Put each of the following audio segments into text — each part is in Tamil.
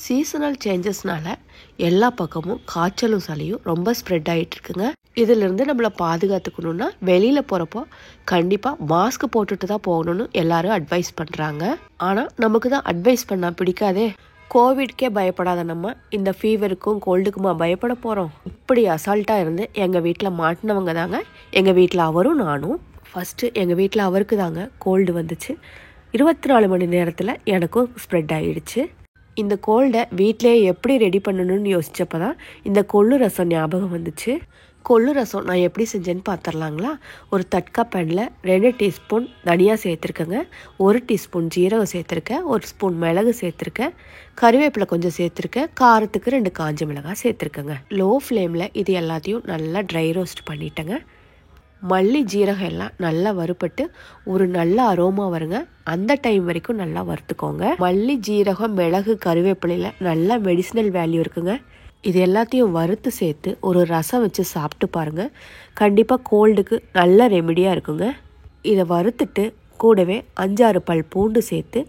சீசனல் சேஞ்சஸ்னால எல்லா பக்கமும் காய்ச்சலும் சளியும் ரொம்ப ஸ்ப்ரெட் ஆகிட்டு இருக்குங்க. இதிலிருந்து நம்மளை பாதுகாத்துக்கணும்னா வெளியில் போகிறப்போ கண்டிப்பாக மாஸ்க் போட்டுட்டு தான் போகணும்னு எல்லாரும் அட்வைஸ் பண்ணுறாங்க. ஆனால் நமக்கு தான் அட்வைஸ் பண்ணால் பிடிக்காதே. கோவிட்கே பயப்படாத நம்ம இந்த ஃபீவருக்கும் கோல்டுக்குமா பயப்பட போகிறோம்? இப்படி அசால்ட்டாக இருந்து எங்கள் வீட்டில் மாட்டினவங்க தாங்க எங்கள் வீட்டில் அவரும் நானும். ஃபஸ்ட்டு எங்கள் வீட்டில் அவருக்கு தாங்க கோல்டு வந்துச்சு. 24 மணி நேரத்தில் எனக்கும் ஸ்ப்ரெட் ஆகிடுச்சு. இந்த கோல்டை வீட்டிலே எப்படி ரெடி பண்ணணும்னு யோசிச்சப்போ தான் இந்த கொள்ளு ரசம் ஞாபகம் வந்துச்சு. கொள்ளு ரசம் நான் எப்படி செஞ்சேன்னு பார்த்துடலாங்களா? ஒரு தட்கா பேனில் 2 டீஸ்பூன் தனியாக சேர்த்துருக்கேங்க, 1 டீஸ்பூன் ஜீரகம் சேர்த்துருக்கேன், 1 ஸ்பூன் மிளகு சேர்த்துருக்கேன், கறிவேப்பிலை கொஞ்சம் சேர்த்துருக்கேன், காரத்துக்கு 2 காஞ்ச மிளகாய் சேர்த்துருக்கேங்க. லோ ஃப்ளேமில் இது எல்லாத்தையும் நல்லா ட்ரை ரோஸ்ட் பண்ணிட்டேங்க. மல்லி ஜீரகம் எல்லாம் நல்லா வறுபட்டு ஒரு நல்ல அரோமா வருங்க. அந்த டைம் வரைக்கும் நல்லா வறுத்துக்கோங்க. மல்லி ஜீரகம் மிளகு கருவேப்பிலையில் நல்ல மெடிசினல் வேல்யூ இருக்குங்க. இது எல்லாத்தையும் வறுத்து சேர்த்து ஒரு ரசம் வச்சு சாப்பிட்டு பாருங்கள். கண்டிப்பாக கோல்டுக்கு நல்ல ரெமிடியாக இருக்குங்க. இதை வறுத்துட்டு கூடவே 5-6 பல் பூண்டு சேர்த்து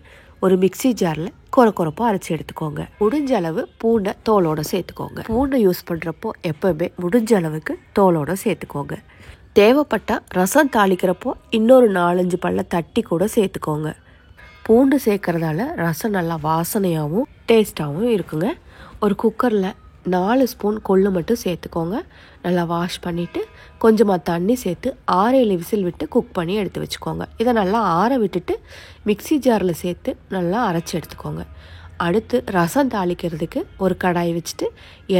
ஒரு மிக்சி ஜாரில் கொரப்பாக அரைச்சி எடுத்துக்கோங்க. முடிஞ்ச அளவு பூண்டை தோலோடு சேர்த்துக்கோங்க. பூண்டை யூஸ் பண்ணுறப்போ எப்போவுமே முடிஞ்ச அளவுக்கு தோலோடு சேர்த்துக்கோங்க. தேவைப்பட்டால் ரசம் தாளிக்கிறப்போ இன்னொரு 4-5 பல்ல தட்டி கூட சேர்த்துக்கோங்க. பூண்டு சேர்க்கறதால ரசம் நல்லா வாசனையாகவும் டேஸ்ட்டாகவும் இருக்குங்க. ஒரு குக்கரில் 4 ஸ்பூன் கொள்ளு மட்டும் சேர்த்துக்கோங்க. நல்லா வாஷ் பண்ணிவிட்டு கொஞ்சமாக தண்ணி சேர்த்து 6-7 விசில் விட்டு குக் பண்ணி எடுத்து வச்சுக்கோங்க. இதை நல்லா ஆற விட்டுட்டு மிக்சி ஜாரில் சேர்த்து நல்லா அரைச்சி எடுத்துக்கோங்க. அடுத்து ரசம் தாளிக்கிறதுக்கு ஒரு கடாய் வச்சுட்டு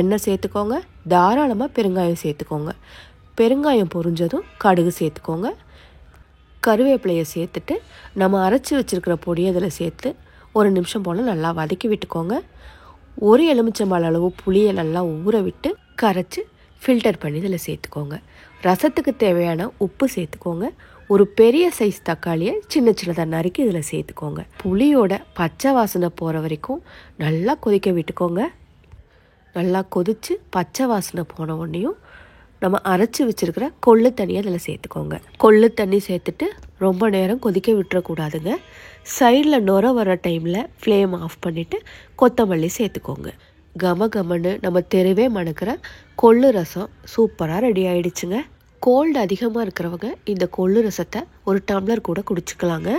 எண்ணெய் சேர்த்துக்கோங்க. தாராளமாக பெருங்காயம் சேர்த்துக்கோங்க. பெருங்காயம் பொரிஞ்சதும் கடுகு சேர்த்துக்கோங்க. கருவேப்பிலையை சேர்த்துட்டு நம்ம அரைச்சி வச்சுருக்கிற பொடியை அதில் சேர்த்து 1 நிமிஷம் போல் நல்லா வதக்கி விட்டுக்கோங்க. 1 எலுமிச்சம்பழ அளவு புளியை நல்லா ஊற விட்டு கரைச்சி ஃபில்டர் பண்ணி இதில் சேர்த்துக்கோங்க. ரசத்துக்கு தேவையான உப்பு சேர்த்துக்கோங்க. ஒரு பெரிய சைஸ் தக்காளியை சின்னதாக நறுக்கி இதில் சேர்த்துக்கோங்க. புளியோட பச்சை வாசனை போகிற வரைக்கும் நல்லா கொதிக்க விட்டுக்கோங்க. நல்லா கொதித்து பச்சை வாசனை போன உடனேயும் நம்ம அரைச்சி வச்சுருக்கிற கொள்ளு தண்ணியை அதில் சேர்த்துக்கோங்க. கொள்ளு தண்ணி சேர்த்துட்டு ரொம்ப நேரம் கொதிக்க விட்டுறக்கூடாதுங்க. சைடில் நுர வர டைமில் ஃப்ளேம் ஆஃப் பண்ணிவிட்டு கொத்தமல்லி சேர்த்துக்கோங்க. கமன்னு நம்ம தெருவே மணக்கிற கொள்ளு ரசம் சூப்பராக ரெடி ஆகிடுச்சுங்க. கோல்டு அதிகமாக இருக்கிறவங்க இந்த கொள்ளு ரசத்தை ஒரு டம்ளர் கூட குடிச்சிக்கலாங்க.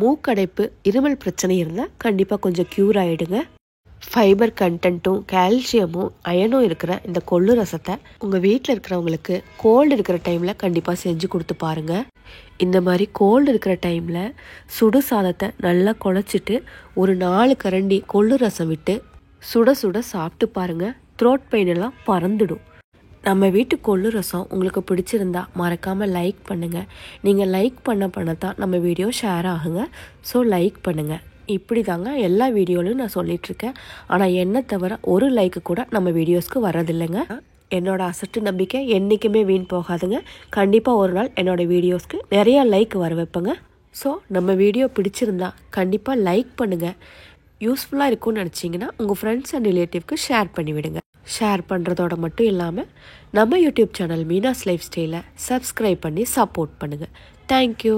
மூக்கடைப்பு இருமல் பிரச்சனை இருந்தால் கண்டிப்பாக கொஞ்சம் க்யூர் ஆகிடுங்க. ஃபைபர் கண்டென்ட்டும் கால்சியமும் அயனும் இருக்கிற இந்த கொள்ளு ரசத்தை உங்கள் வீட்டில் இருக்கிறவங்களுக்கு கோல்டு இருக்கிற டைமில் கண்டிப்பாக செஞ்சு கொடுத்து பாருங்கள். இந்த மாதிரி கோல்டு இருக்கிற டைமில் சுடு சாதத்தை நல்லா குழச்சிட்டு ஒரு 4 கரண்டி கொள்ளு ரசம் விட்டு சுட சுட சாப்பிட்டு பாருங்கள். த்ரோட் பெயின் எல்லாம் பறந்துடும். நம்ம வீட்டு கொள்ளு ரசம் உங்களுக்கு பிடிச்சிருந்தா மறக்காமல் லைக் பண்ணுங்கள். நீங்கள் லைக் பண்ண தான் நம்ம வீடியோ ஷேர் ஆகுங்க. ஸோ லைக் பண்ணுங்கள். இப்படி தாங்க எல்லா வீடியோலையும் நான் சொல்லிகிட்ருக்கேன். ஆனால் என்ன தவிர ஒரு லைக்கு கூட நம்ம வீடியோஸ்க்கு வரதில்லைங்க. என்னோடய அசட்டு நம்பிக்கை என்றைக்குமே வீண் போகாதுங்க. கண்டிப்பாக ஒரு நாள் என்னோடய வீடியோஸ்க்கு நிறையா லைக் வர வைப்பேங்க. ஸோ நம்ம வீடியோ பிடிச்சிருந்தா கண்டிப்பாக லைக் பண்ணுங்கள். யூஸ்ஃபுல்லாக இருக்கும்னு நினச்சிங்கன்னா உங்கள் ஃப்ரெண்ட்ஸ் அண்ட் ரிலேட்டிவ்க்கு ஷேர் பண்ணிவிடுங்க. ஷேர் பண்ணுறதோட மட்டும் இல்லாமல் நம்ம யூடியூப் சேனல் மீனாஸ் லைஃப் ஸ்டைலை சப்ஸ்கிரைப் பண்ணி சப்போர்ட் பண்ணுங்கள். தேங்க்யூ.